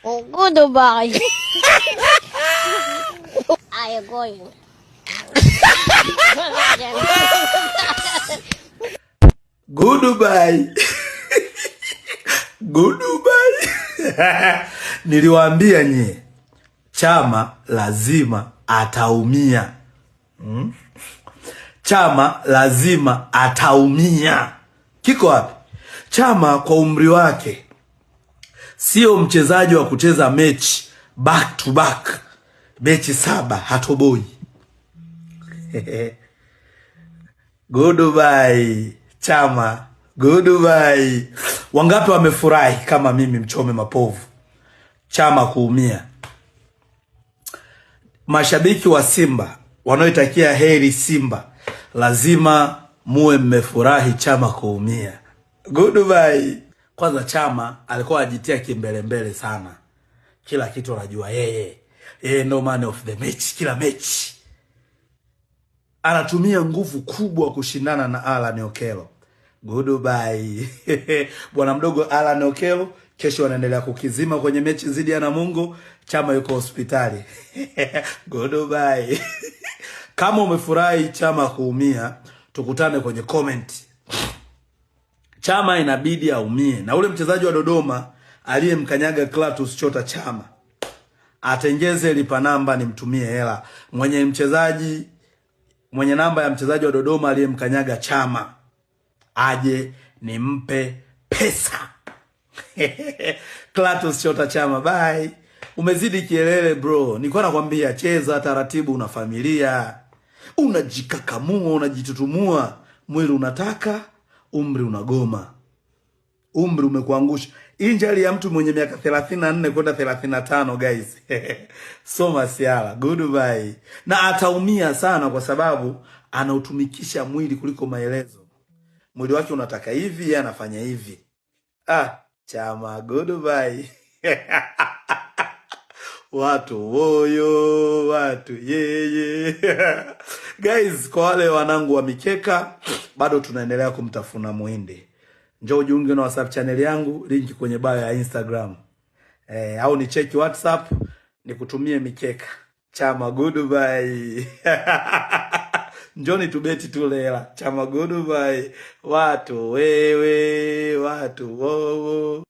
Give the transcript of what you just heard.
Goodbye. I am going. Goodbye. Goodbye. Niliwaambia nyie, Chama lazima ataumia. Chama lazima ataumia. Kiko wapi? Chama kwa umri wake sio mchezaji wa kucheza mechi back to back, mechi 7 hatoboi. Goodbye Chama, goodbye. Wangapi wamefurahi kama mimi mchome mapovu Chama kuumia? Mashabiki wa Simba wanaoitakia heri Simba, lazima muwe mmefurahi Chama kuumia. Goodbye. Kwanza Chama alikuwa ajitia kimbelembele sana, kila kitu anajua yeye no man of the match. Kila mechi anatumia nguvu kubwa kushindana na Alan Okello. Goodbye. Bwana mdogo Alan Okello kesho anaendelea kukizima kwenye mechi zidi ya Namungo. Chama yuko hospitali. Goodbye. Kama umefurahi Chama kuumia, tukutane kwenye comment. Chama inabidi aumie, na ule mchezaji wa Dodoma aliyemkanyaga Clatous Chota Chama atengeze lipa namba nimtumie hela. Mwenye namba ya mchezaji wa Dodoma aliyemkanyaga Chama aje nimpe pesa. Clatous Chota Chama, bye. Umezidi kielele bro. Nilikuwa nakwambia cheza taratibu, una familia. Unajikakamua, unajitutumua, mwili unataka, umri unagoma. Umri umekuangusha. Injali ya mtu mwenye miaka 34 kwenda 35 guys. Soma siala. Goodbye. Na ataumia sana kwa sababu anautumikisha mwili kuliko maelezo. Mwili wake unataka hivi, yeye anafanya hivi. Chama, goodbye. Watu woyo, watu yeye. Guys, kwa wale wanangu wa mikeka, bado tunaendelea kumtafuna muhindi. Njoo ujiunge na WhatsApp channel yangu, link kwenye bio ya Instagram. Au ni cheki WhatsApp, nikutumie mikeka. Chama, goodbye. Njoni tubeti tulela. Chama, goodbye. Watu wewe, watu wowo.